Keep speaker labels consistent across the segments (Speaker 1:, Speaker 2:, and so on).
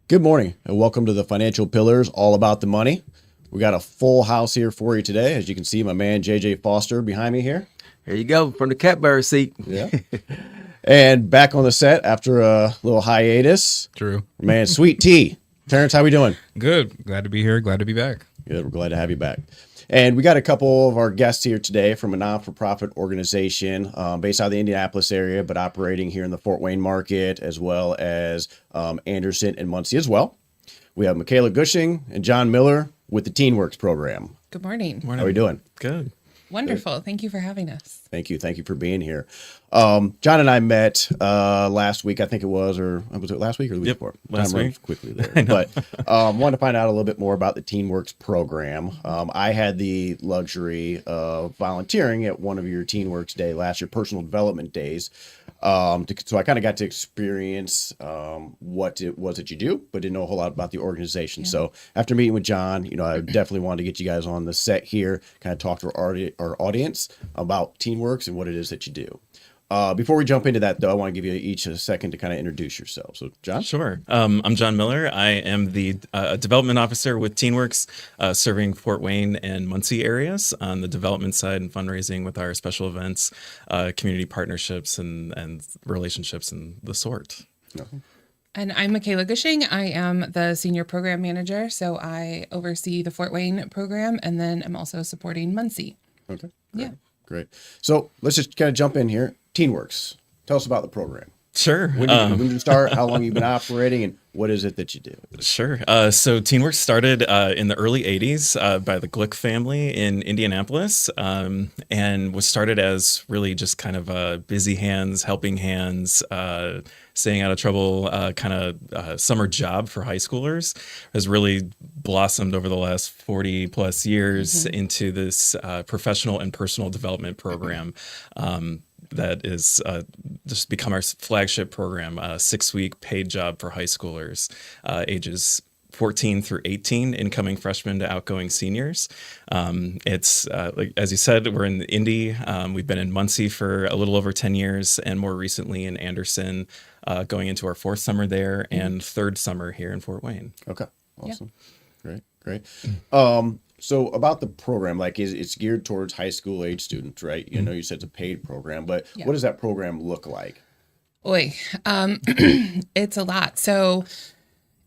Speaker 1: Good morning and welcome to the Financial Pillars, all about the money. We got a full house here for you today. As you can see, my man JJ Foster behind me here.
Speaker 2: Here you go from the catbird seat.
Speaker 1: Yeah. And back on the set after a little hiatus.
Speaker 3: True.
Speaker 1: Man, Sweet Tea. Terrence, how we doing?
Speaker 3: Good. Glad to be here. Glad to be back.
Speaker 1: Good. We're glad to have you back. And we got a couple of our guests here today from a non-for-profit organization based out of the Indianapolis area, but operating here in the Fort Wayne market, as well as Anderson and Muncie as well. We have Makayala Gusching and John Miller with the TeenWorks program.
Speaker 4: Good morning.
Speaker 1: How are we doing?
Speaker 3: Good.
Speaker 4: Wonderful. Good. Thank you for having us.
Speaker 1: Thank you. Thank you for being here. John and I met last week, I think it was, or was it last week or the week before?
Speaker 3: Last
Speaker 1: Time
Speaker 3: week.
Speaker 1: runs quickly there. But wanted to find out a little bit more about the TeenWorks program. I had the luxury of volunteering at one of your TeenWorks Day last year, personal development days. So I kind of got to experience what it was that you do, but didn't know a whole lot about the organization. Yeah. So after meeting with John, I definitely wanted to get you guys on the set here, kind of talk to our audience about TeenWorks and what it is that you do. Before we jump into that, though, I want to give you each a second to kind of introduce yourself. So, John?
Speaker 5: Sure. I'm John Miller. I am the development officer with TeenWorks, serving Fort Wayne and Muncie areas on the development side and fundraising with our special events, community partnerships, and relationships and the sort.
Speaker 1: Okay.
Speaker 4: And I'm Makayala Gusching. I am the senior program manager, so I oversee the Fort Wayne program, and then I'm also supporting Muncie.
Speaker 1: Okay. Great.
Speaker 4: Yeah.
Speaker 1: Great. So let's just kind of jump in here. TeenWorks. Tell us about the program.
Speaker 5: Sure.
Speaker 1: When did you start? How long you've been operating, and what is it that you do?
Speaker 5: Sure. So TeenWorks started in the early 80s by the Glick family in Indianapolis, and was started as really just kind of busy hands, helping hands, staying out of trouble kind of summer job for high schoolers. Has really blossomed over the last 40 plus years into this professional and personal development program. That is just become our flagship program, a 6-week paid job for high schoolers, ages 14 through 18, incoming freshmen to outgoing seniors. It's like, as you said, we're in Indy. We've been in Muncie for a little over 10 years, and more recently in Anderson, going into our 4th summer there and 3rd summer here in Fort Wayne.
Speaker 1: Okay. Awesome. Yeah. Great. So about the program, like it's geared towards high school age students, right? You said it's a paid program, but what does that program look like?
Speaker 4: It's a lot. So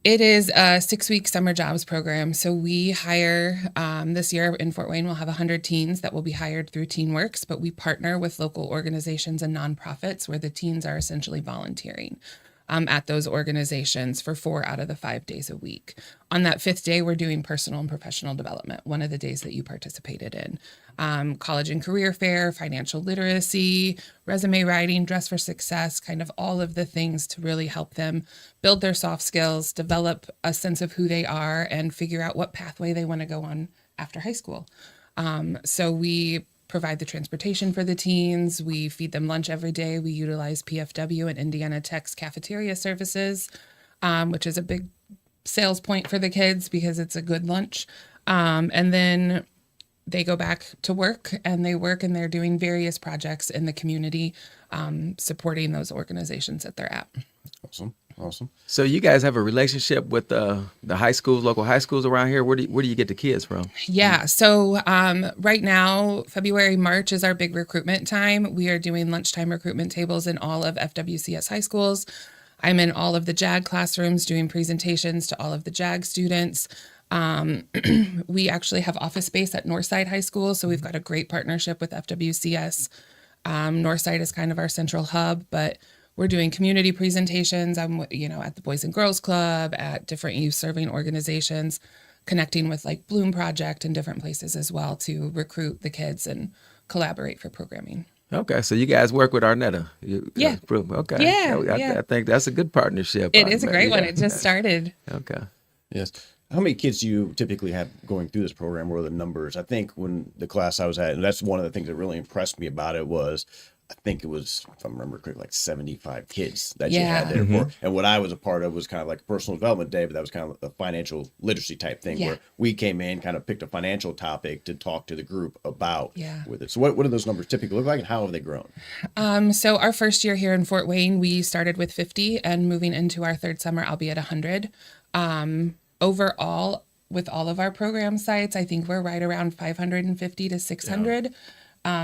Speaker 4: it is a 6-week summer jobs program. So we hire, this year in Fort Wayne, we'll have 100 teens that will be hired through TeenWorks, but we partner with local organizations and nonprofits where the teens are essentially volunteering at those organizations for 4 out of the 5 days a week. On that 5th day, we're doing personal and professional development, one of the days that you participated in. College and career fair, financial literacy, resume writing, dress for success, kind of all of the things to really help them build their soft skills, develop a sense of who they are, and figure out what pathway they want to go on after high school. So we provide the transportation for the teens. We feed them lunch every day. We utilize PFW and Indiana Tech's cafeteria services, which is a big sales point for the kids because it's a good lunch. And then they go back to work and they're doing various projects in the community, supporting those organizations that they're at.
Speaker 1: Awesome.
Speaker 2: So you guys have a relationship with the high schools, local high schools around here. Where do you get the kids from?
Speaker 4: Yeah. So right now, February, March is our big recruitment time. We are doing lunchtime recruitment tables in all of FWCS high schools. I'm in all of the JAG classrooms doing presentations to all of the JAG students. We actually have office space at Northside High School, so we've got a great partnership with FWCS. Northside is kind of our central hub, but we're doing community presentations. I'm, at the Boys and Girls Club, at different youth serving organizations, connecting with like Bloom Project and different places as well to recruit the kids and collaborate for programming.
Speaker 2: Okay, so you guys work with Arnetta.
Speaker 4: Yeah.
Speaker 2: Okay.
Speaker 4: Yeah.
Speaker 2: I think that's a good partnership.
Speaker 4: It is a great one. It just started.
Speaker 2: Okay.
Speaker 1: Yes. How many kids do you typically have going through this program? What are the numbers? I think when the class I was at, and that's one of the things that really impressed me about it was, I think it was, if I remember correctly, like 75 kids that you had there for. And what I was a part of was kind of like a personal development day, but that was kind of a financial literacy type thing where we came in, kind of picked a financial topic to talk to the group about with it. So what do those numbers typically look like and how have they grown?
Speaker 4: So our first year here in Fort Wayne, we started with 50 and moving into our 3rd summer, I'll be at 100. Overall, with all of our program sites, I think we're right around 550 to 600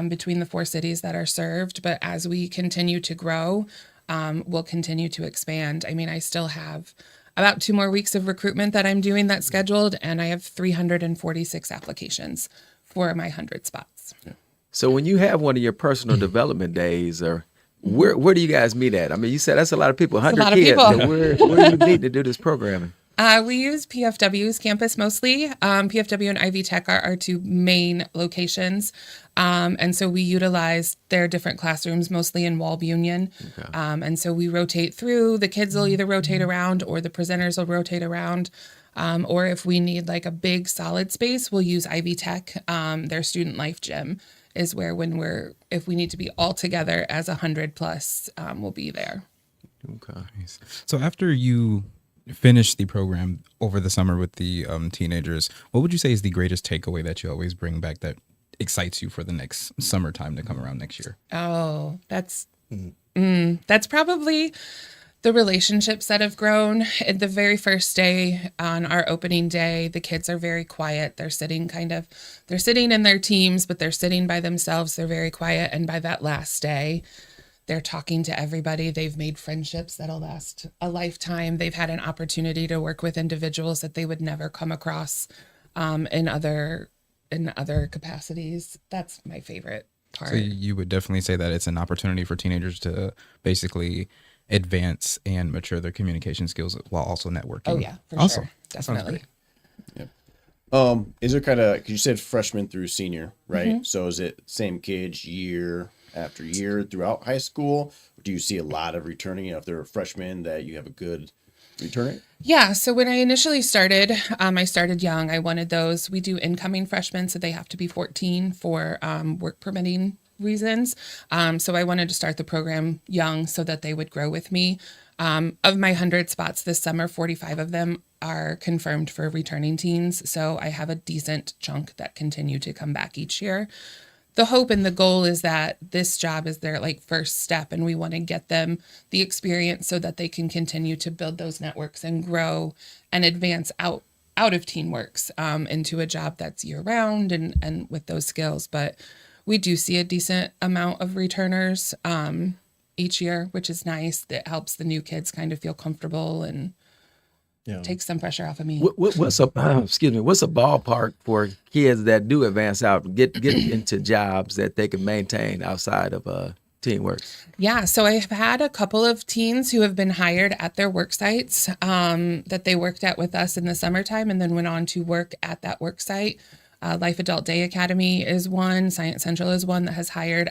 Speaker 4: between the 4 cities that are served. But as we continue to grow, we'll continue to expand. I mean, I still have about 2 more weeks of recruitment that I'm doing that's scheduled, and I have 346 applications for my 100 spots.
Speaker 2: So when you have one of your personal development days, or where do you guys meet at? I mean, you said that's a lot of people, 100
Speaker 4: lot of
Speaker 2: kids.
Speaker 4: people.
Speaker 2: But where do you meet to do this programming?
Speaker 4: We use PFW's campus mostly. PFW and Ivy Tech are our 2 main locations. And so we utilize their different classrooms, mostly in Walb Union.
Speaker 2: Okay.
Speaker 4: And so we rotate through. The kids will either rotate around or the presenters will rotate around. Or if we need like a big solid space, we'll use Ivy Tech. Their student life gym is where if we need to be all together as 100 plus, we'll be there.
Speaker 2: Okay.
Speaker 3: Nice. So after you finish the program over the summer with the teenagers, what would you say is the greatest takeaway that you always bring back that excites you for the next summertime to come around next year?
Speaker 4: Oh, that's probably the relationships that have grown. At the very first day on our opening day, the kids are very quiet. They're sitting in their teams, but they're sitting by themselves. They're very quiet. And by that last day, they're talking to everybody. They've made friendships that'll last a lifetime. They've had an opportunity to work with individuals that they would never come across in other capacities. That's my favorite part.
Speaker 3: So you would definitely say that it's an opportunity for teenagers to basically advance and mature their communication skills while also networking.
Speaker 4: Oh yeah, for
Speaker 3: Awesome.
Speaker 4: sure.
Speaker 3: That sounds
Speaker 4: Definitely.
Speaker 3: great.
Speaker 1: Is there kind of, because you said freshman through senior, right?
Speaker 4: Mm-hmm.
Speaker 1: So is it same kids year after year throughout high school? Do you see a lot of returning? You know, if they're a freshman, that you have a good return rate?
Speaker 4: Yeah. So when I initially started, I started young. I wanted those. We do incoming freshmen, so they have to be 14 for work permitting reasons. So I wanted to start the program young so that they would grow with me. Of my 100 spots this summer, 45 of them are confirmed for returning teens. So I have a decent chunk that continue to come back each year. The hope and the goal is that this job is their like first step, and we want to get them the experience so that they can continue to build those networks and grow and advance out of TeenWorks into a job that's year round and with those skills. But we do see a decent amount of returners each year, which is nice. That helps the new kids kind of feel comfortable and takes some pressure off of me.
Speaker 2: What's a ballpark for kids that do advance out and get into jobs that they can maintain outside of TeenWorks?
Speaker 4: Yeah, so I've had a couple of teens who have been hired at their work sites that they worked at with us in the summertime and then went on to work at that work site. Life Adult Day Academy is one. Science Central is one that has hired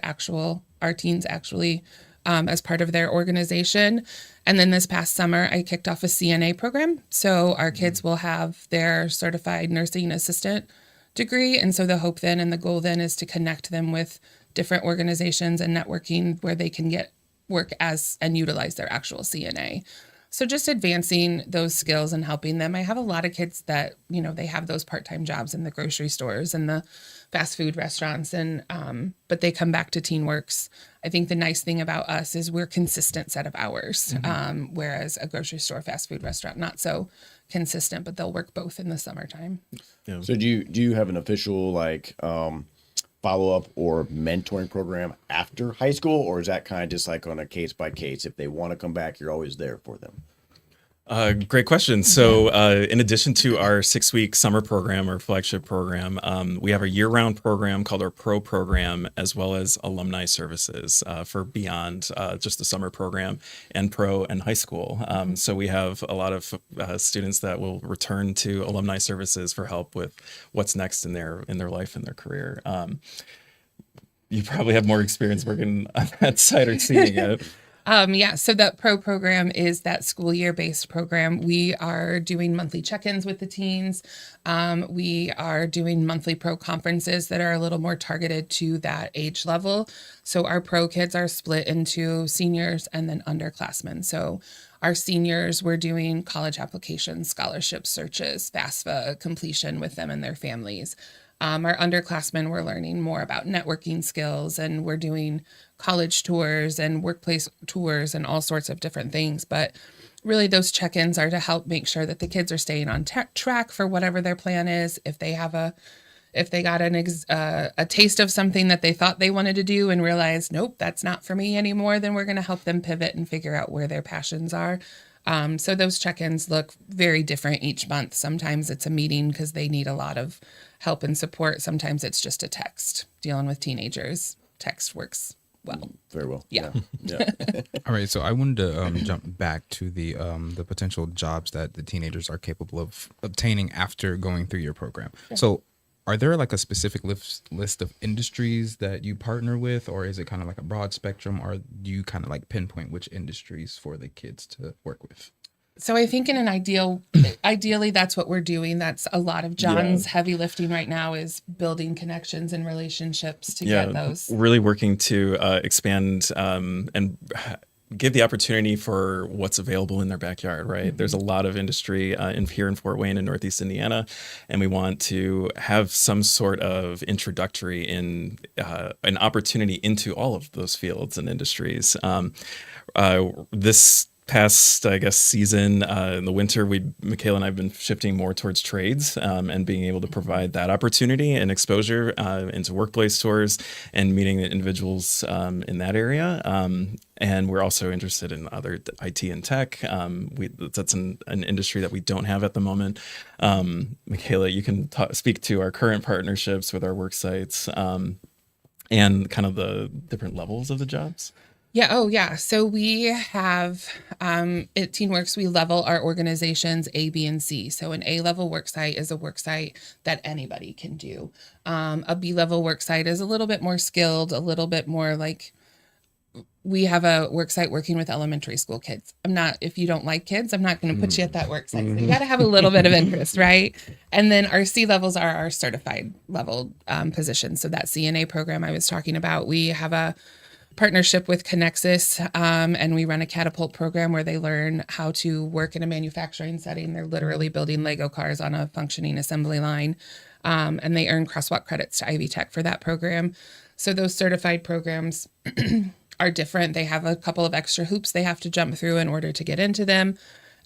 Speaker 4: our teens actually as part of their organization. And then this past summer, I kicked off a CNA program. So our kids will have their certified nursing assistant degree. And so the hope then and the goal then is to connect them with different organizations and networking where they can get work as and utilize their actual CNA. So just advancing those skills and helping them. I have a lot of kids that, they have those part-time jobs in the grocery stores and the fast food restaurants, and but they come back to TeenWorks. I think the nice thing about us is we're consistent set of hours, whereas a grocery store, fast food restaurant, not so consistent, but they'll work both in the summertime.
Speaker 5: Yeah.
Speaker 1: So do you have an official follow-up or mentoring program after high school, or is that kind of just like on a case by case? If they want to come back, you're always there for them?
Speaker 5: Great question. So in addition to our 6-week summer program or flagship program, we have a year-round program called our Pro program, as well as alumni services for beyond just the summer program and Pro and high school. So we have a lot of students that will return to alumni services for help with what's next in their life and their career. You probably have more experience working on that side or seeing it.
Speaker 4: So that Pro program is that school year based program. We are doing monthly check-ins with the teens. We are doing monthly Pro conferences that are a little more targeted to that age level. So our Pro kids are split into seniors and then underclassmen. So our seniors, we're doing college applications, scholarship searches, FAFSA completion with them and their families. Our underclassmen, we're learning more about networking skills, and we're doing college tours and workplace tours and all sorts of different things. But really those check-ins are to help make sure that the kids are staying on track for whatever their plan is. If they got a taste of something that they thought they wanted to do and realized, nope, that's not for me anymore, then we're going to help them pivot and figure out where their passions are. So those check-ins look very different each month. Sometimes it's a meeting because they need a lot of help and support. Sometimes it's just a text. Dealing with teenagers, text works well.
Speaker 1: Very well.
Speaker 4: Yeah.
Speaker 1: Yeah.
Speaker 3: All right, so I wanted to jump back to the potential jobs that the teenagers are capable of obtaining after going through your program.
Speaker 4: Sure.
Speaker 3: So, are there like a specific list of industries that you partner with, or is it kind of like a broad spectrum, or do you kind of like pinpoint which industries for the kids to work with?
Speaker 4: So I think in an ideally, that's what we're doing. That's a lot of John's heavy lifting right now, is building connections and relationships to get those.
Speaker 5: Really working to expand and give the opportunity for what's available in their backyard, right? Mm-hmm. There's a lot of industry here in Fort Wayne in Northeast Indiana, and we want to have some sort of introductory in an opportunity into all of those fields and industries. This past, I guess, season in the winter, Makayala and I have been shifting more towards trades and being able to provide that opportunity and exposure into workplace tours and meeting individuals in that area. And we're also interested in other IT and tech. That's an industry that we don't have at the moment. Makayala, you can speak to our current partnerships with our work sites and kind of the different levels of the jobs.
Speaker 4: Yeah. Oh, yeah. So we have at TeenWorks, we level our organizations A, B, and C. So an A-level work site is a work site that anybody can do. A B-level work site is a little bit more skilled, a little bit more like, we have a work site working with elementary school kids. If you don't like kids, I'm not going to put you at that work site. So you got to have a little bit of interest, right? And then our C levels are our certified level positions. So that CNA program I was talking about, we have a partnership with Connexus, and we run a catapult program where they learn how to work in a manufacturing setting. They're literally building Lego cars on a functioning assembly line, and they earn crosswalk credits to Ivy Tech for that program. So those certified programs are different. They have a couple of extra hoops they have to jump through in order to get into them.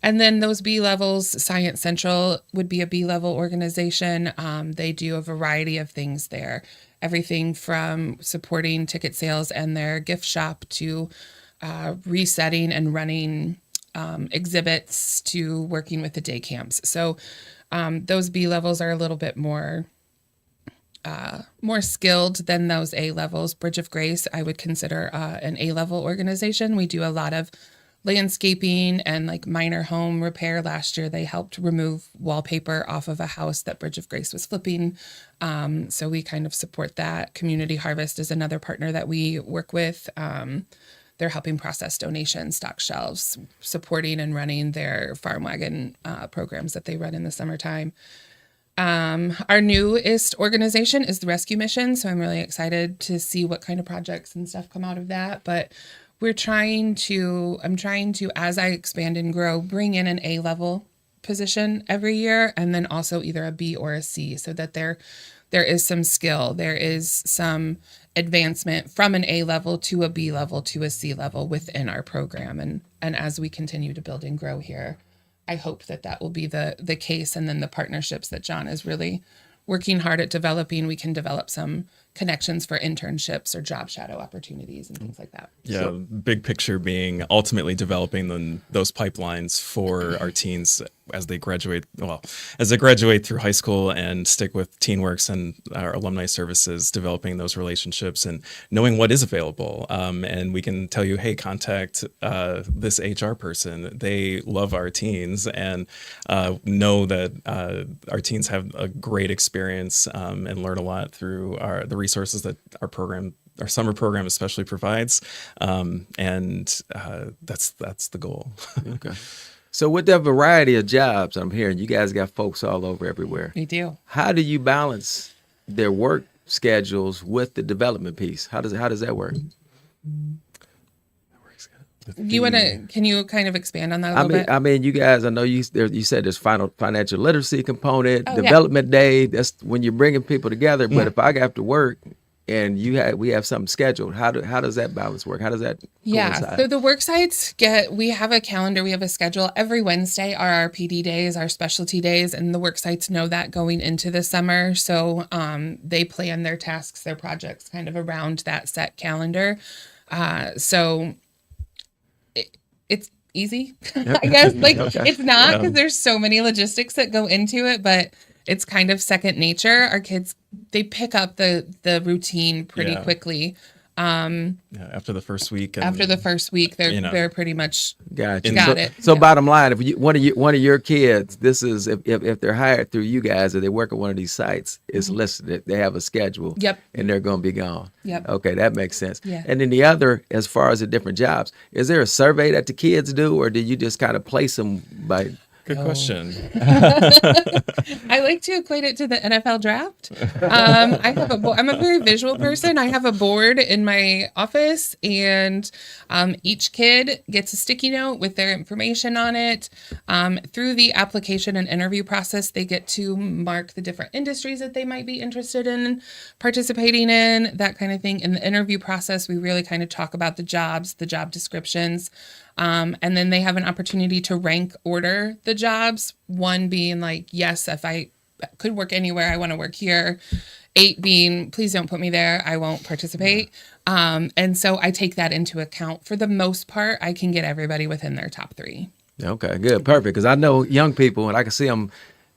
Speaker 4: And then those B levels, Science Central would be a B level organization. They do a variety of things there. Everything from supporting ticket sales and their gift shop to resetting and running exhibits to working with the day camps. So those B levels are a little bit more skilled than those A levels. Bridge of Grace, I would consider an A level organization. We do a lot of landscaping and like minor home repair. Last year, they helped remove wallpaper off of a house that Bridge of Grace was flipping. So we kind of support that. Community Harvest is another partner that we work with. They're helping process donations, stock shelves, supporting and running their farm wagon programs that they run in the summertime. Our newest organization is the Rescue Mission. So I'm really excited to see what kind of projects and stuff come out of that. But I'm trying to, as I expand and grow, bring in an A-level position every year, and then also either a B or a C, so that there is some skill, there is some advancement from an A level to a B level to a C level within our program. And as we continue to build and grow here, I hope that will be the case. And then the partnerships that John is really working hard at developing, we can develop some connections for internships or job shadow opportunities and things like that.
Speaker 5: Yeah, so, big picture being ultimately developing those pipelines for our teens as they graduate through high school and stick with TeenWorks and our alumni services, developing those relationships and knowing what is available. And we can tell you, hey, contact this HR person. They love our teens and know that our teens have a great experience and learn a lot through the resources that our summer program especially provides. And that's the goal.
Speaker 2: Okay. So with that variety of jobs, I'm hearing you guys got folks all over everywhere.
Speaker 4: We do.
Speaker 2: How do you balance their work schedules with the development piece? How does that work?
Speaker 4: Can you kind of expand on that a little bit?
Speaker 2: I mean, you guys, I know you said there's financial literacy component,
Speaker 4: Oh,
Speaker 2: development day. That's when you're bringing people together. But if I have to work and we have something scheduled. How does that balance work? How does that coincide?
Speaker 4: So the work sites we have a calendar, we have a schedule. Every Wednesday are our PD days, our specialty days, and the work sites know that going into the summer. So they plan their tasks, their projects kind of around that set calendar. So it's easy, I guess. Like it's not, because there's so many logistics that go into it, but it's kind of second nature. Our kids, they pick up the routine pretty quickly.
Speaker 5: After the first week.
Speaker 4: They're pretty much
Speaker 2: got
Speaker 4: it.
Speaker 2: So bottom line, if one of your kids, this is if they're hired through you guys or they work at one of these sites, it's listed. They have a schedule.
Speaker 4: Yep.
Speaker 2: And they're going to be gone.
Speaker 4: Yep.
Speaker 2: Okay, that makes sense.
Speaker 4: Yeah.
Speaker 2: And then the other, as far as the different jobs, is there a survey that the kids do, or do you just kind of place them by?
Speaker 5: Good question.
Speaker 4: I like to equate it to the NFL draft. I'm a very visual person. I have a board in my office, and each kid gets a sticky note with their information on it. Through the application and interview process, they get to mark the different industries that they might be interested in participating in, that kind of thing. In the interview process, we really kind of talk about the jobs, the job descriptions. And then they have an opportunity to rank order the jobs. 1 being like, yes, if I could work anywhere, I want to work here. 8 being, please don't put me there, I won't participate. And so I take that into account. For the most part, I can get everybody within their top 3.
Speaker 2: Okay, good, perfect. Because I know young people, and I can see them.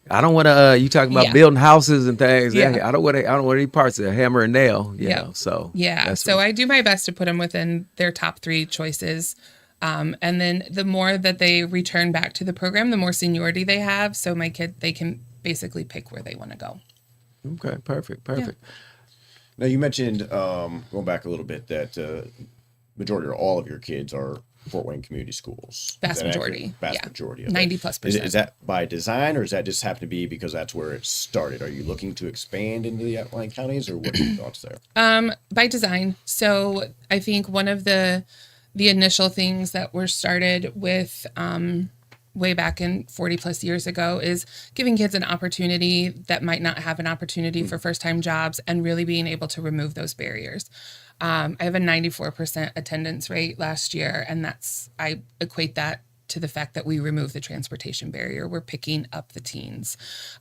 Speaker 2: I don't want to. You talking about building houses and things?
Speaker 4: Yeah.
Speaker 2: I don't want any parts of hammer and nail. You know, so
Speaker 4: So I do my best to put them within their top 3 choices. And then the more that they return back to the program, the more seniority they have. So they can basically pick where they want to go.
Speaker 2: Okay, perfect.
Speaker 4: Yeah.
Speaker 1: Now you mentioned, going back a little bit, that majority or all of your kids are Fort Wayne community schools.
Speaker 4: Vast majority.
Speaker 1: Majority. Of
Speaker 4: 90+%.
Speaker 1: Is that by design, or does that just happen to be because that's where it started? Are you looking to expand into the outlying counties, or what are your thoughts there?
Speaker 4: By design. So I think one of the initial things that were started with way back in 40 plus years ago is giving kids an opportunity that might not have an opportunity for first-time jobs, and really being able to remove those barriers. I have a 94% attendance rate last year, and I equate that to the fact that we remove the transportation barrier. We're picking up the teens.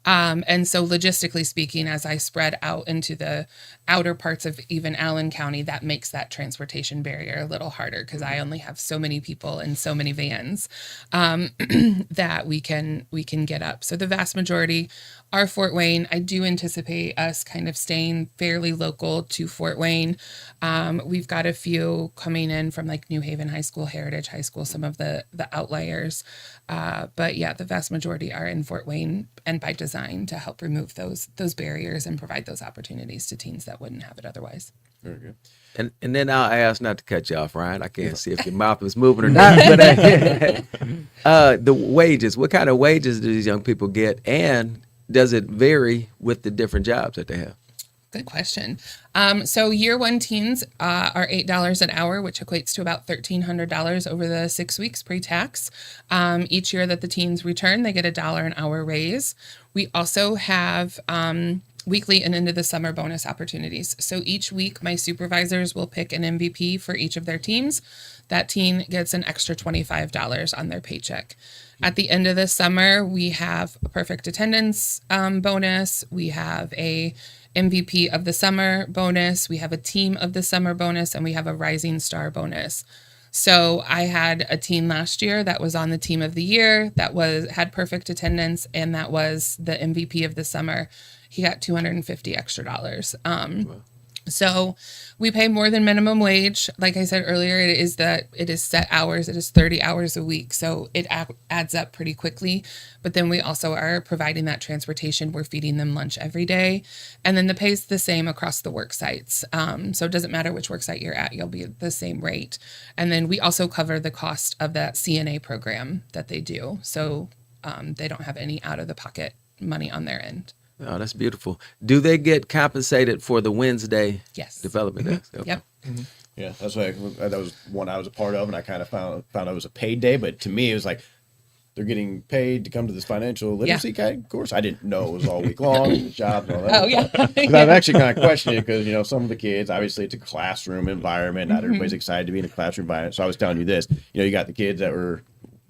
Speaker 4: And so logistically speaking, as I spread out into the outer parts of even Allen County, that makes that transportation barrier a little harder, because I only have so many people and so many vans that we can get up. So the vast majority are Fort Wayne. I do anticipate us kind of staying fairly local to Fort Wayne. We've got a few coming in from like New Haven High School, Heritage High School, some of the outliers. But yeah, the vast majority are in Fort Wayne, and by design, to help remove those barriers and provide those opportunities to teens that wouldn't have it otherwise.
Speaker 1: Very good.
Speaker 2: And then I'll ask, not to cut you off, Ryan. I can't see if your mouth is moving or not. But the wages, what kind of wages do these young people get? And does it vary with the different jobs that they have?
Speaker 4: Good question. So year 1 teens are $8 an hour, which equates to about $1,300 over the 6 weeks pre-tax. Each year that the teens return, they get $1 an hour raise. We also have weekly and into the summer bonus opportunities. So each week, my supervisors will pick an MVP for each of their teams. That teen gets an extra $25 on their paycheck. At the end of the summer, we have a perfect attendance bonus. We have a MVP of the summer bonus. We have a team of the summer bonus, and we have a rising star bonus. So I had a teen last year that was on the team of the year, that had perfect attendance, and that was the MVP of the summer. He got $250 extra dollars. So we pay more than minimum wage. Like I said earlier, it is set hours. It is 30 hours a week. So it adds up pretty quickly. But then we also are providing that transportation. We're feeding them lunch every day. And then the pay is the same across the work sites. So it doesn't matter which work site you're at, you'll be at the same rate. And then we also cover the cost of that CNA program that they do. So they don't have any out of the pocket money on their end.
Speaker 2: Oh, that's beautiful. Do they get compensated for the Wednesday development days? Okay.
Speaker 4: Yep.
Speaker 1: Mm-hmm. Yeah, that was one I was a part of, and I kind of found it was a paid day. But to me, it was like, they're getting paid to come to this financial literacy course. I didn't know it was all week long, the jobs and all that.
Speaker 4: Oh, yeah.
Speaker 1: Because I've actually kind of questioned it because, some of the kids, obviously it's a classroom environment. Not everybody's excited to be in a classroom environment. So I was telling you this, you got the kids that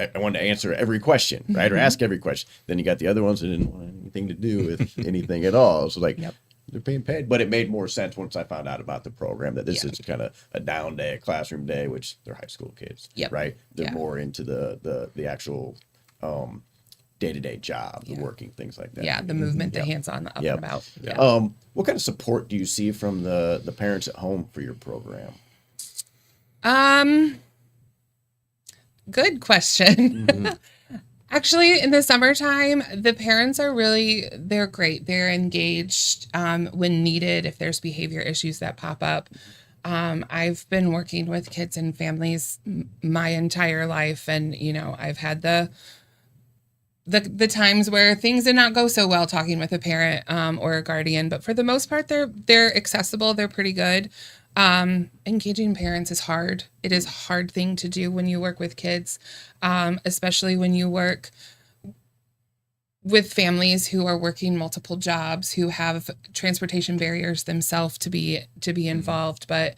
Speaker 1: I wanted to answer every question, right? Or ask every question. Then you got the other ones that didn't want anything to do with anything at all. So they're being paid. But it made more sense once I found out about the program that this is kind of a down day, a classroom day, which they're high school kids, right? They're more into the actual day-to-day job, the working, things like that.
Speaker 4: Yeah, the movement, the hands-on, the up and about.
Speaker 1: What kind of support do you see from the parents at home for your program?
Speaker 4: Good question. Actually, in the summertime, the parents are they're great. They're engaged when needed if there's behavior issues that pop up. I've been working with kids and families my entire life, and I've had the times where things did not go so well talking with a parent or a guardian, but for the most part, they're accessible. They're pretty good. Engaging parents is hard. It is a hard thing to do when you work with kids, especially when you work with families who are working multiple jobs, who have transportation barriers themselves to be involved. But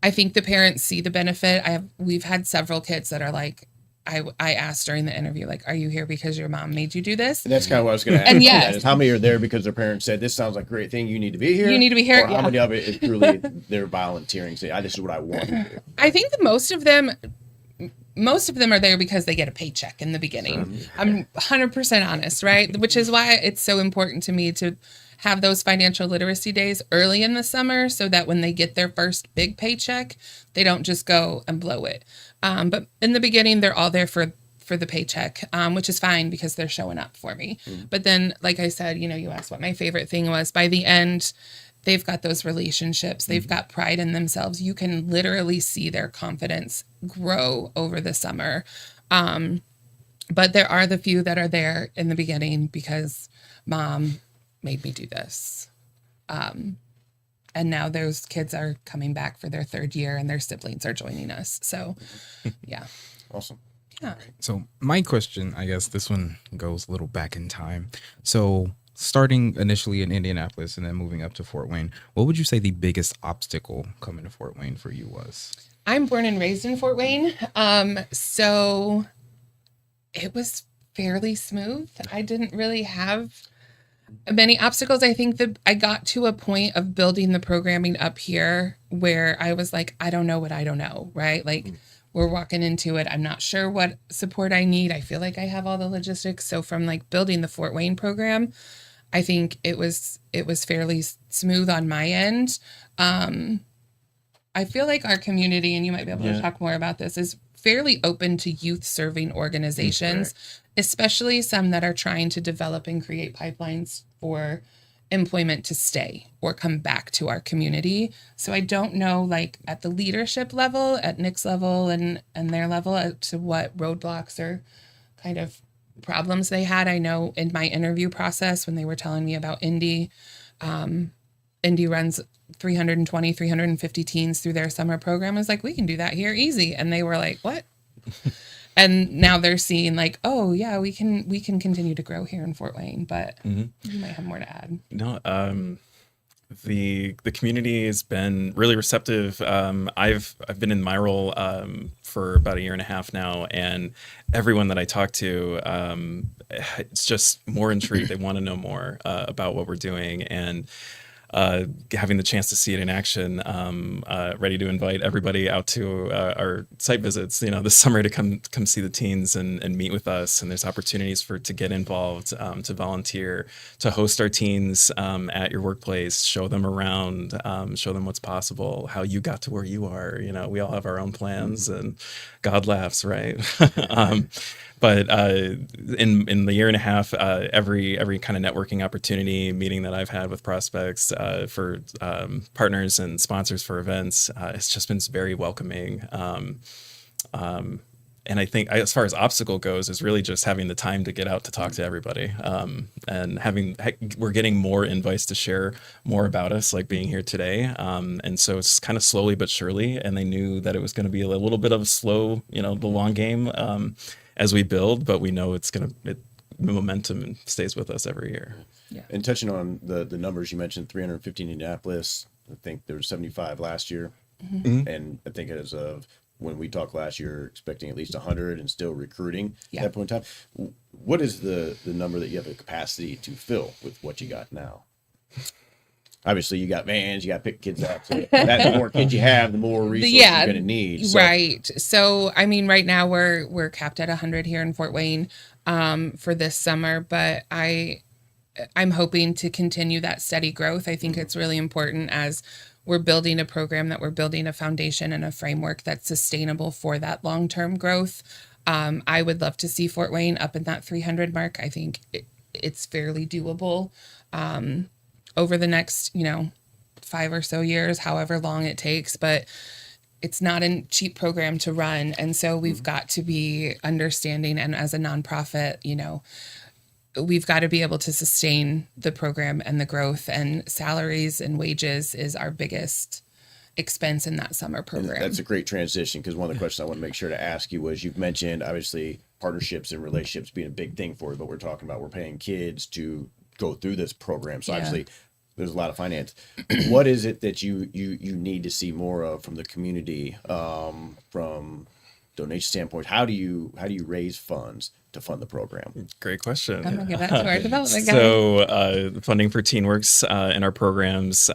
Speaker 4: I think the parents see the benefit. We've had several kids that are like, I asked during the interview, like, are you here because your mom made you do this?
Speaker 1: And that's kind of what I was going to ask.
Speaker 4: And
Speaker 1: Is how many are there because their parents said, this sounds like a great thing, you need to be here?
Speaker 4: You need to be here,
Speaker 1: Or how many of it is truly they're volunteering, saying, this is what I want to do?
Speaker 4: I think that most of them are there because they get a paycheck in the beginning. I'm 100% honest, right? Which is why it's so important to me to have those financial literacy days early in the summer so that when they get their first big paycheck, they don't just go and blow it. But in the beginning, they're all there for the paycheck, which is fine because they're showing up for me. But then, like I said, you asked what my favorite thing was. By the end, they've got those relationships. They've got pride in themselves. You can literally see their confidence grow over the summer. But there are the few that are there in the beginning because mom made me do this. And now those kids are coming back for their third year and their siblings are joining us. So, yeah.
Speaker 1: Awesome.
Speaker 4: Yeah.
Speaker 3: So my question, I guess this one goes a little back in time. So starting initially in Indianapolis and then moving up to Fort Wayne, what would you say the biggest obstacle coming to Fort Wayne for you was?
Speaker 4: I'm born and raised in Fort Wayne. So it was fairly smooth. I didn't really have many obstacles. I think that I got to a point of building the programming up here where I was like, I don't know what I don't know, right? Like we're walking into it. I'm not sure what support I need. I feel like I have all the logistics. So from like building the Fort Wayne program, I think it was fairly smooth on my end. I feel like our community, and you might be able to talk more about this, is fairly open to youth serving organizations, especially some that are trying to develop and create pipelines for employment to stay or come back to our community. So I don't know, like at the leadership level, at Nick's level and their level, as to what roadblocks or kind of problems they had. I know in my interview process when they were telling me about Indy runs 320, 350 teens through their summer program. I was like, we can do that here easy. And they were like, what? And now they're seeing like, oh yeah, we can continue to grow here in Fort Wayne, but you might have more to add.
Speaker 5: No, the community has been really receptive. I've been in my role for about 1.5 years now, and everyone that I talk to, it's just more intrigued. They want to know more about what we're doing, and having the chance to see it in action, ready to invite everybody out to our site visits, this summer to come see the teens and meet with us. And there's opportunities to get involved, to volunteer, to host our teens at your workplace, show them around, show them what's possible, how you got to where you are. We all have our own plans, and God laughs, right? But in the 1.5 years, every kind of networking opportunity, meeting that I've had with prospects for partners and sponsors for events, it's just been very welcoming. And I think as far as obstacle goes, is really just having the time to get out to talk to everybody, and we're getting more invites to share more about us, like being here today. And so it's kind of slowly but surely, and they knew that it was going to be a little bit of a slow, the long game. as we build, but we know momentum stays with us every year.
Speaker 1: And touching on the numbers you mentioned, 350 in Indianapolis. I think there was 75 last year, and I think as of when we talked last year, expecting at least 100 and still recruiting at that point in time. What is the number that you have the capacity to fill with what you got now? Obviously, you got vans, you got to pick kids up. So the more kids you have, the more resources you're going to need. So.
Speaker 4: Right. So, I mean, right now we're capped at 100 here in Fort Wayne for this summer, but I'm hoping to continue that steady growth. I think it's really important as we're building a program that we're building a foundation and a framework that's sustainable for that long-term growth. I would love to see Fort Wayne up in that 300 mark. I think it's fairly doable over the next, 5 or so years, however long it takes, but it's not a cheap program to run. And so we've got to be understanding, and as a nonprofit, we've got to be able to sustain the program and the growth, and salaries and wages is our biggest expense in that summer program.
Speaker 1: And that's a great transition, because one of the questions I want to make sure to ask you was, you've mentioned obviously partnerships and relationships being a big thing for you, but we're talking about we're paying kids to go through this program. So obviously there's a lot of finance. What is it that you need to see more of from the community, from donation standpoint? How do you raise funds to fund the program?
Speaker 5: Great question.
Speaker 4: I'm gonna give that to our development guy.
Speaker 5: So funding for TeenWorks in our programs,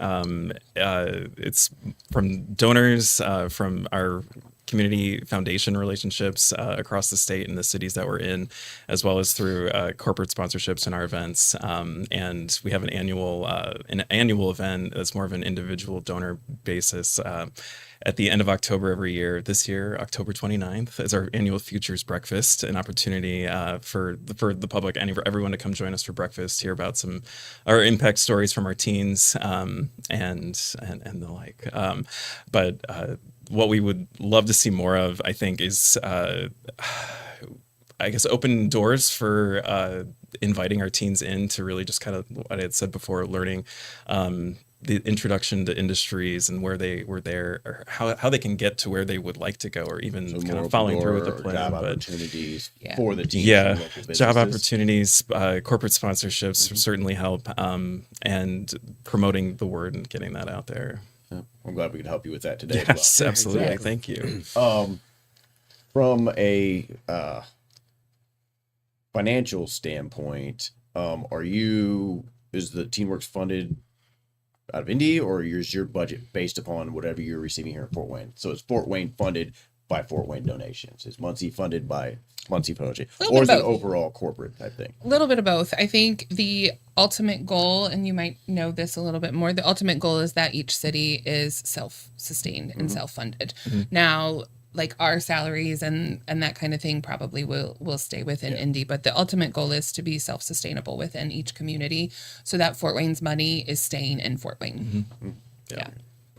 Speaker 5: it's from donors, from our community foundation relationships across the state and the cities that we're in, as well as through corporate sponsorships in our events. And we have an annual event that's more of an individual donor basis at the end of October every year. This year, October 29th, is our annual Futures Breakfast, an opportunity for the public and for everyone to come join us for breakfast, hear about some our impact stories from our teens, and the like. But what we would love to see more of, I think, is open doors for inviting our teens in to really just kind of what I had said before, learning the introduction to industries and where they were there, or how they can get to where they would like to go, or even kind of following through with the plan.
Speaker 1: Job opportunities for the teams.
Speaker 5: Yeah, job opportunities, corporate sponsorships certainly help, and promoting the word and getting that out there.
Speaker 1: I'm glad we could help you with that today.
Speaker 5: Yes,
Speaker 1: as well.
Speaker 5: absolutely.
Speaker 1: Exactly.
Speaker 5: Thank you.
Speaker 1: From a financial standpoint, is the TeenWorks funded out of Indy, or is your budget based upon whatever you're receiving here in Fort Wayne? So is Fort Wayne funded by Fort Wayne donations? Is Muncie funded by Muncie donations? Or is it an overall corporate type thing?
Speaker 4: A little bit of both. I think the ultimate goal, and you might know this a little bit more, the ultimate goal is that each city is self-sustained and self-funded. Now, like our salaries and that kind of thing probably will stay within Indy, but the ultimate goal is to be self-sustainable within each community, so that Fort Wayne's money is staying in Fort Wayne.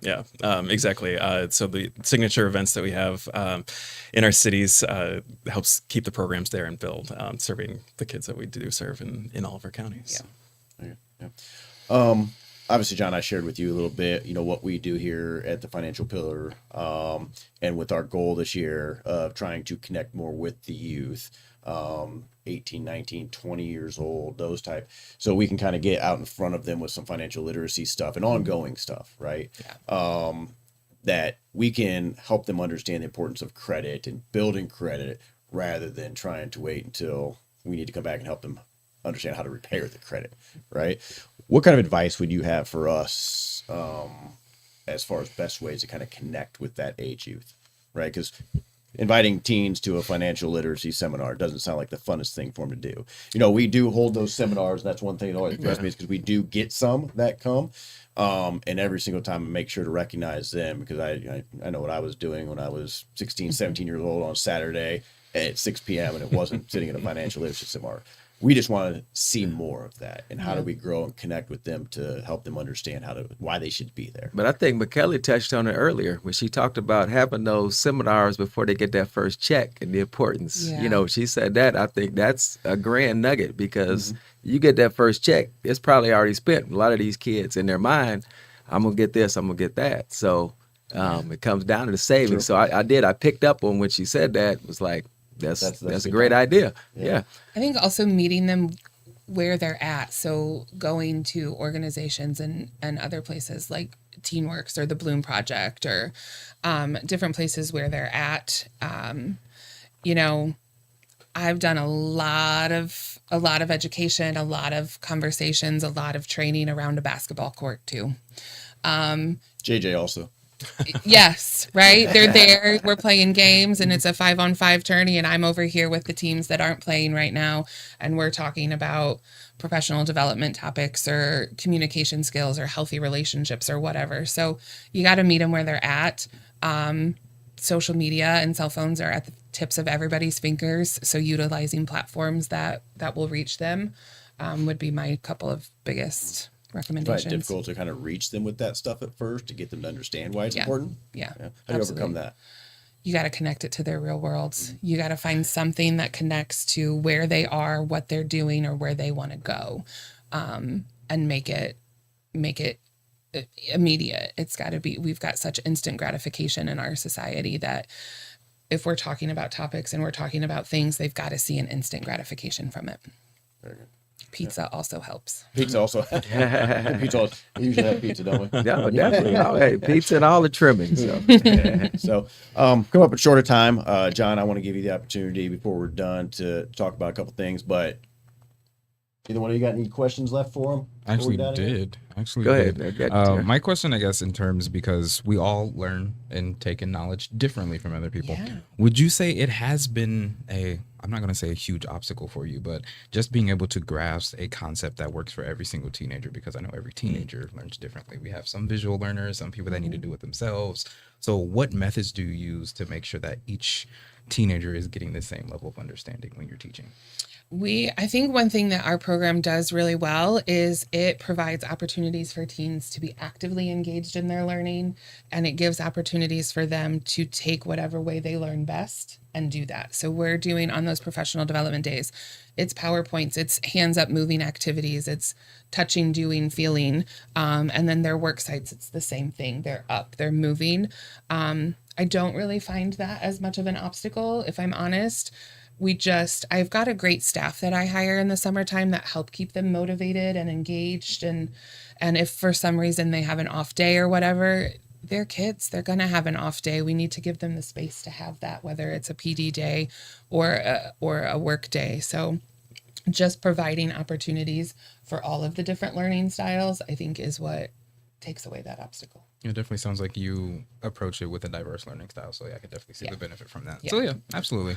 Speaker 5: Yeah, exactly. So the signature events that we have in our cities helps keep the programs there and build, serving the kids that we do serve in all of our counties.
Speaker 1: Obviously, John, I shared with you a little bit, what we do here at the Financial Pillar, and with our goal this year of trying to connect more with the youth, 18, 19, 20 years old, those type. So we can kind of get out in front of them with some financial literacy stuff and ongoing stuff, right? That we can help them understand the importance of credit and building credit, rather than trying to wait until we need to come back and help them understand how to repair the credit, right? What kind of advice would you have for us as far as best ways to kind of connect with that age youth, right? Because inviting teens to a financial literacy seminar doesn't sound like the funnest thing for them to do. We do hold those seminars. That's one thing that always impresses me, is because we do get some that come, and every single time I make sure to recognize them, because I know what I was doing when I was 16, 17 years old on Saturday at 6 p.m. and it wasn't sitting in a financial literacy seminar. We just want to see more of that, and how do we grow and connect with them to help them understand why they should be there.
Speaker 2: But I think Makayala touched on it earlier when she talked about having those seminars before they get that first check and the importance. She said that. I think that's a grand nugget, because you get that first check, it's probably already spent. A lot of these kids in their mind, I'm going to get this, I'm going to get that. So it comes down to the savings. So I picked up on when she said that. It was like, that's
Speaker 1: a
Speaker 2: a
Speaker 1: good
Speaker 2: great
Speaker 1: time.
Speaker 2: idea.
Speaker 1: Yeah.
Speaker 2: Yeah.
Speaker 4: I think also meeting them where they're at. So going to organizations and other places like TeenWorks or the Bloom Project or different places where they're at. You know, I've done a lot of education, a lot of conversations, a lot of training around a basketball court too.
Speaker 1: JJ also.
Speaker 4: Yes, right. They're there. We're playing games, and it's a 5-on-5 tourney, and I'm over here with the teams that aren't playing right now, and we're talking about professional development topics or communication skills or healthy relationships or whatever. So you got to meet them where they're at. Social media and cell phones are at the tips of everybody's fingers, so utilizing platforms that will reach them would be my couple of biggest
Speaker 1: I find it
Speaker 4: recommendations.
Speaker 1: difficult to kind of reach them with that stuff at first to get them to understand why it's
Speaker 4: Yeah.
Speaker 1: important.
Speaker 4: Yeah,
Speaker 1: How do you overcome that?
Speaker 4: You got to connect it to their real worlds. You got to find something that connects to where they are, what they're doing, or where they want to go, and make it immediate. It's got to be. We've got such instant gratification in our society that if we're talking about topics and we're talking about things, they've got to see an instant gratification from it.
Speaker 1: Very good.
Speaker 4: Pizza also helps.
Speaker 1: Pizza also. We usually have pizza, don't we?
Speaker 2: Yeah, definitely. Oh, hey, pizza and all the trimmings. So.
Speaker 1: So, come up with shorter time. John, I want to give you the opportunity before we're done to talk about a couple things, but either one of you got any questions left for him?
Speaker 3: Actually
Speaker 1: Before we get outta here?
Speaker 3: did. Actually
Speaker 2: Go ahead.
Speaker 3: did.
Speaker 2: Get to it.
Speaker 3: My question, I guess, in terms because we all learn and take in knowledge differently from other people.
Speaker 4: Yeah.
Speaker 3: Would you say it has been I'm not going to say a huge obstacle for you, but just being able to grasp a concept that works for every single teenager, because I know every teenager learns differently. We have some visual learners, some people that need to do it themselves. So what methods do you use to make sure that each teenager is getting the same level of understanding when you're teaching?
Speaker 4: I think one thing that our program does really well is it provides opportunities for teens to be actively engaged in their learning, and it gives opportunities for them to take whatever way they learn best and do that. So we're doing on those professional development days, it's PowerPoints, it's hands up moving activities, it's touching, doing, feeling, and then their work sites, it's the same thing. They're up, they're moving. I don't really find that as much of an obstacle, if I'm honest. I've got a great staff that I hire in the summertime that help keep them motivated and engaged. And if for some reason they have an off day or whatever, they're kids, they're going to have an off day. We need to give them the space to have that, whether it's a PD day or a work day. So just providing opportunities for all of the different learning styles, I think, is what takes away that obstacle.
Speaker 3: It definitely sounds like you approach it with a diverse learning style. So I could definitely see the benefit from that.
Speaker 4: Yeah.
Speaker 3: So yeah, absolutely.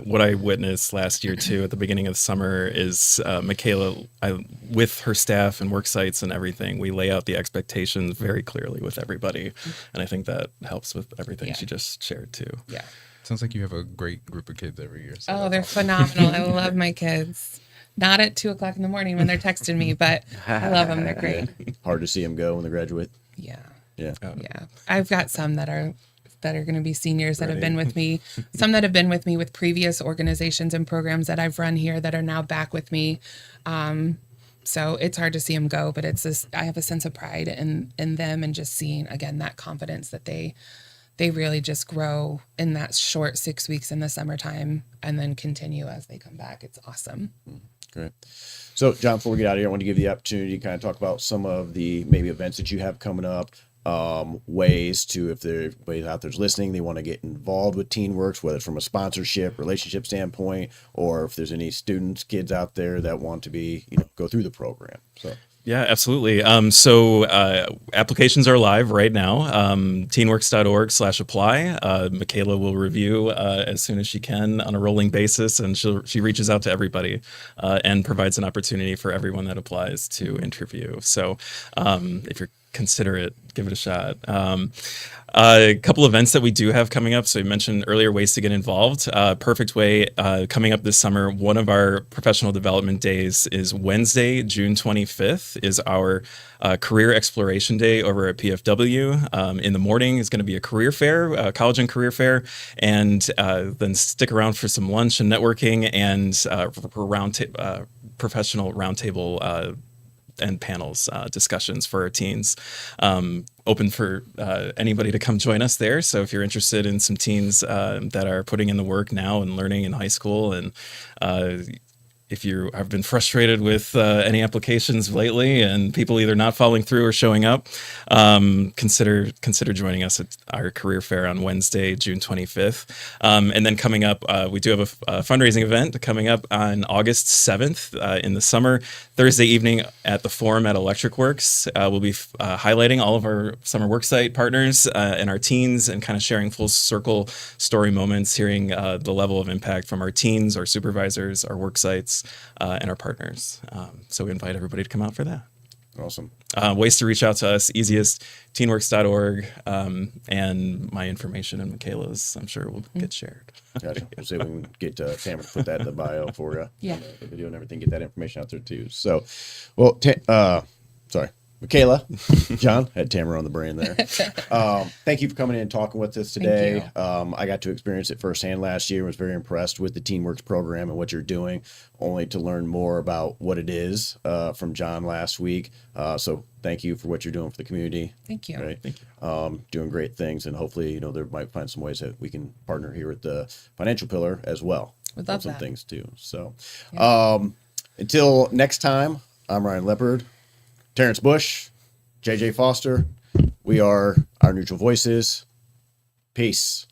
Speaker 5: What I witnessed last year too at the beginning of the summer is Makayala, with her staff and work sites and everything, we lay out the expectations very clearly with everybody, and I think that helps with everything she just shared too.
Speaker 4: Yeah.
Speaker 3: Sounds like you have a great group of kids every year. So
Speaker 4: Oh,
Speaker 3: that's
Speaker 4: they're
Speaker 3: awesome.
Speaker 4: phenomenal. I love my kids. Not at 2:00 in the morning when they're texting me, but I love them. They're great.
Speaker 1: Hard to see them go when they graduate.
Speaker 4: Yeah.
Speaker 1: Yeah.
Speaker 4: Yeah. I've got some that are going to be seniors that have been with me, some that have been with me with previous organizations and programs that I've run here that are now back with me. So it's hard to see them go, but I have a sense of pride in them, and just seeing again that confidence that they really just grow in that short 6 weeks in the summertime and then continue as they come back. It's awesome.
Speaker 1: Great. So, John, before we get out of here, I want to give you the opportunity to kind of talk about some of the maybe events that you have coming up, ways to, if there's anybody out there's listening, they want to get involved with TeenWorks, whether it's from a sponsorship, relationship standpoint, or if there's any students, kids out there that want to be, go through the program. So.
Speaker 5: Yeah, absolutely. So applications are live right now. Teenworks.org/apply. Makayala will review as soon as she can on a rolling basis, and she reaches out to everybody and provides an opportunity for everyone that applies to interview. So if you're considerate, give it a shot. A couple events that we do have coming up. So you mentioned earlier ways to get involved. Perfect way coming up this summer. One of our professional development days is Wednesday, June 25th is our career exploration day over at PFW. In the morning is going to be a career fair, college and career fair, and then stick around for some lunch and networking and for professional roundtable and panels, discussions for our teens. Open for anybody to come join us there. So if you're interested in some teens that are putting in the work now and learning in high school, and if you have been frustrated with any applications lately and people either not following through or showing up, consider joining us at our career fair on Wednesday, June 25th. And then coming up, we do have a fundraising event coming up on August 7th in the summer. Thursday evening at the Forum at Electric Works. We'll be highlighting all of our summer worksite partners and our teens, and kind of sharing full circle story moments, hearing the level of impact from our teens, our supervisors, our worksites, and our partners. So we invite everybody to come out for that.
Speaker 1: Awesome.
Speaker 5: Ways to reach out to us, easiest, teenworks.org, and my information and Makayala's, I'm sure, will get shared.
Speaker 1: Gotcha. We'll see if we can get Tamara to put that in the bio for you.
Speaker 4: Yeah.
Speaker 1: The video and everything, get that information out there too. So, well, sorry, Makayala, John, had Tamara on the brain there. Thank you for coming in and talking with us today. I got to experience it firsthand last year. Was very impressed with the TeenWorks program and what you're doing, only to learn more about what it is from John last week. So thank you for what you're doing for the community.
Speaker 4: Thank you.
Speaker 1: Right? Thank you. Doing great things, and hopefully, there might find some ways that we can partner here with the financial pillar as well.
Speaker 4: Would love
Speaker 1: on some
Speaker 4: that.
Speaker 1: things too. So, until next time, I'm Ryan Leopard, Terrence Bush, JJ Foster. We are Our Neutral Voices. Peace.